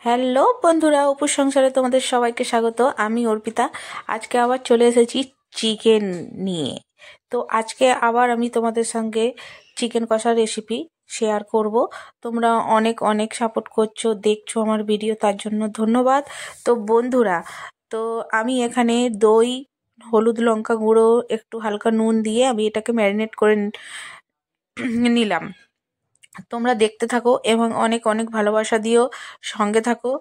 Hello বন্ধুরা, অপুর সংসারে তোমাদের সবাইকে স্বাগত। আমি অর্পিতা। আজকে আবার চলে এসেছি চিকেন নিয়ে। তো আজকে আবার আমি তোমাদের সঙ্গে চিকেন কষার রেসিপি শেয়ার করব। তোমরা অনেক অনেক সাপোর্ট করছো, দেখছো আমার ভিডিও, তার জন্য ধন্যবাদ। তো বন্ধুরা, তো আমি এখানে দই, হলুদ, লঙ্কা গুঁড়ো, একটু হালকা নুন দিয়ে আমি এটাকে ম্যারিনেট করে নিলাম। তোমরা দেখতে থাকো এবং অনেক অনেক ভালোবাসা দিও, সঙ্গে থাকো।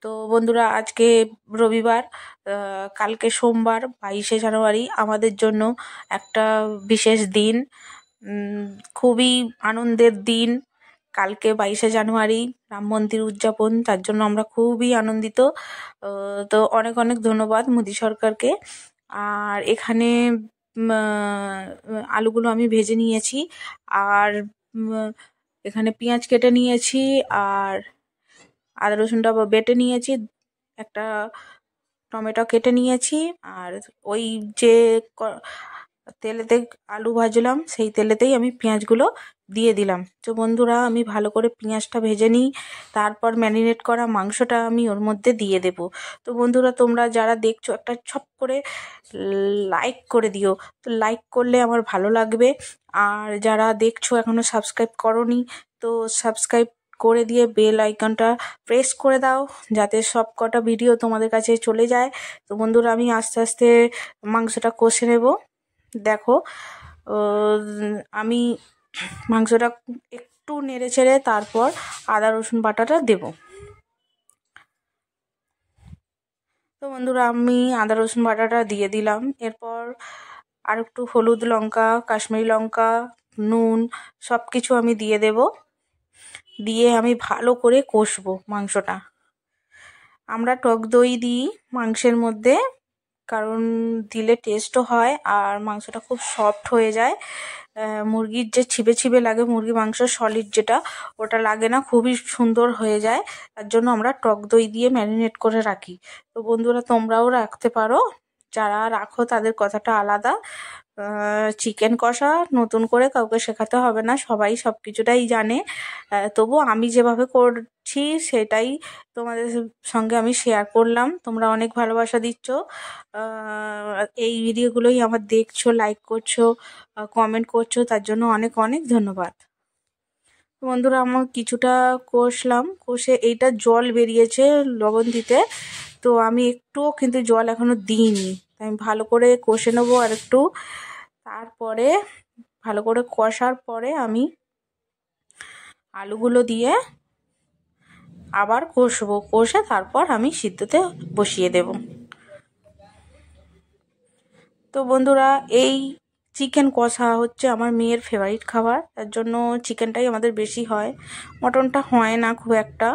তো বন্ধুরা, আজকে রবিবার, কালকে সোমবার 22শে জানুয়ারি আমাদের জন্য একটা বিশেষ দিন, খুবই আনন্দের দিন। কালকে 22শে জানুয়ারি রাম মন্দির উদযাপন, তার জন্য আমরা খুবই আনন্দিত। তো অনেক অনেক ধন্যবাদ মোদী সরকারকে। আর এখানে আলুগুলো আমি ভেজে নিয়েছি, আর এখানে পেঁয়াজ কেটে নিয়েছি, আর আদা রসুনটা বেটে নিয়েছি, একটা টমেটো কেটে নিয়েছি, আর ওই যে তেলেতে আলু ভাজলাম সেই তেলেতেই আমি পেঁয়াজগুলো দিয়ে দিলাম। তো বন্ধুরা, আমি ভালো করে পেঁয়াজটা ভেজে নিই, তারপর ম্যারিনেট করা মাংসটা আমি ওর মধ্যে দিয়ে দেব। তো বন্ধুরা, তোমরা যারা দেখছো একটা ছপ করে লাইক করে দিও। তো লাইক করলে আমার ভালো লাগবে। আর যারা দেখছো এখনো সাবস্ক্রাইব করোনি, তো সাবস্ক্রাইব করে দিয়ে বেল আইকনটা প্রেস করে দাও, যাতে সব কটা ভিডিও তোমাদের কাছে চলে যায়। তো বন্ধুরা, আমি আস্তে আস্তে মাংসটা কষে নেব। দেখো, আমি মাংসটা একটু নেড়ে চেড়ে তারপর আদা রসুন বাটাটা দেব। তো বন্ধুরা, আমি আদা রসুন বাটাটা দিয়ে দিলাম। এরপর আর একটু হলুদ, লঙ্কা, কাশ্মীরি লঙ্কা, নুন সব কিছু আমি দিয়ে দেব। দিয়ে আমি ভালো করে কষবো মাংসটা। আমরা টক দই দিই মাংসের মধ্যে, কারণ দিলে টেস্টও হয় আর মাংসটা খুব সফট হয়ে যায়। মুরগির যে ছিবে ছিবে লাগে, মুরগি মাংস সলিড যেটা, ওটা লাগে না, খুবই সুন্দর হয়ে যায়। তার জন্য আমরা টক দই দিয়ে ম্যারিনেট করে রাখি। তো বন্ধুরা, তোমরাও রাখতে পারো, যারা রাখো তাদের কথাটা আলাদা। চিকেন কষা নতুন করে কাউকে শেখাতে হবে না, সবাই সব কিছুটাই জানে। তবু আমি যেভাবে করছি সেটাই তোমাদের সঙ্গে আমি শেয়ার করলাম। তোমরা অনেক ভালোবাসা দিচ্ছ, এই ভিডিওগুলোই আমার দেখছো, লাইক করছো, কমেন্ট করছো, তার জন্য অনেক অনেক ধন্যবাদ। বন্ধুরা, আমার কিছুটা কষলাম, কষে এইটা জল বেরিয়েছে লবণ দিতে। তো আমি একটুও কিন্তু জল এখনো দিইনি, আমি ভালো করে কষে নেবো আর একটু। তারপরে ভালো করে কষার পরে আমি আলুগুলো দিয়ে আবার কষবো, কষে তারপর আমি সিদ্ধতে বসিয়ে দেব। তো বন্ধুরা, এই চিকেন কষা হচ্ছে আমার মেয়ের ফেভারিট খাবার, তার জন্য চিকেনটাই আমাদের বেশি হয়, মটনটা হয় না খুব একটা।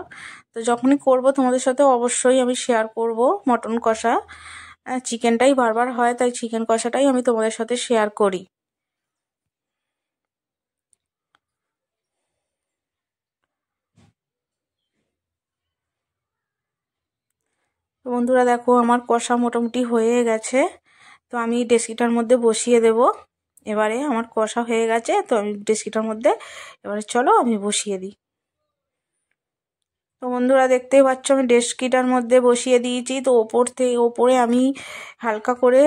তো যখনই করব তোমাদের সাথে অবশ্যই আমি শেয়ার করব মটন কষা। চিকেনটাই বারবার হয়, তাই চিকেন কষাটাই আমি তোমাদের সাথে শেয়ার করি। তো বন্ধুরা, দেখো আমার কষা মোটামুটি হয়ে গেছে। তো আমি ডেচকিটার মধ্যে বসিয়ে দেব। এবারে আমার কষা হয়ে গেছে, তো আমি ডেচকিটার মধ্যে এবারে চলো আমি বসিয়ে দিই। তো বন্ধুরা, দেখতেই পাচ্ছ আমি ডেচকিটার মধ্যে বসিয়ে দিয়েছি। তো ওপরে আমি হালকা করে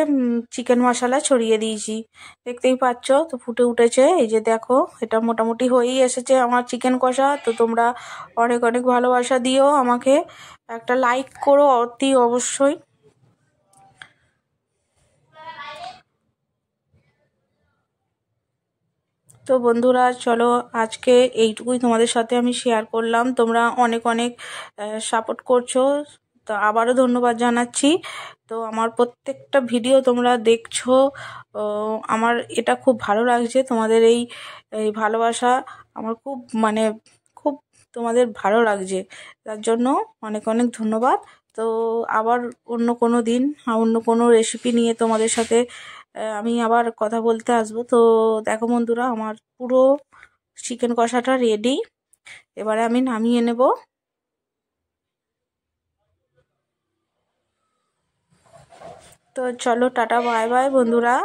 চিকেন মশলা ছড়িয়ে দিয়েছি, দেখতেই পাচ্ছ। তো ফুটে উঠেছে, এই যে দেখো, এটা মোটামুটি হয়েই এসেছে আমার চিকেন কষা। তো তোমরা অনেক অনেক ভালোবাসা দিও আমাকে, একটা লাইক করো অতি অবশ্যই। তো বন্ধুরা, চলো আজকে এইটুকুই তোমাদের সাথে আমি শেয়ার করলাম। তোমরা অনেক অনেক সাপোর্ট করছো, তো আবারও ধন্যবাদ জানাচ্ছি। তো আমার প্রত্যেকটা ভিডিও তোমরা দেখছো, আমার এটা খুব ভালো লাগছে। তোমাদের এই এই ভালোবাসা আমার খুব, মানে খুব তোমাদের ভালো লাগছে, তার জন্য অনেক অনেক ধন্যবাদ। তো আবার অন্য কোনো দিন অন্য কোনো রেসিপি নিয়ে তোমাদের সাথে আমি আবার কথা বলতে আসবো। তো দেখো বন্ধুরা, আমার পুরো চিকেন কষাটা রেডি, এবারে আমি নামিয়ে নেব। তো চলো, টাটা বাই বাই বন্ধুরা।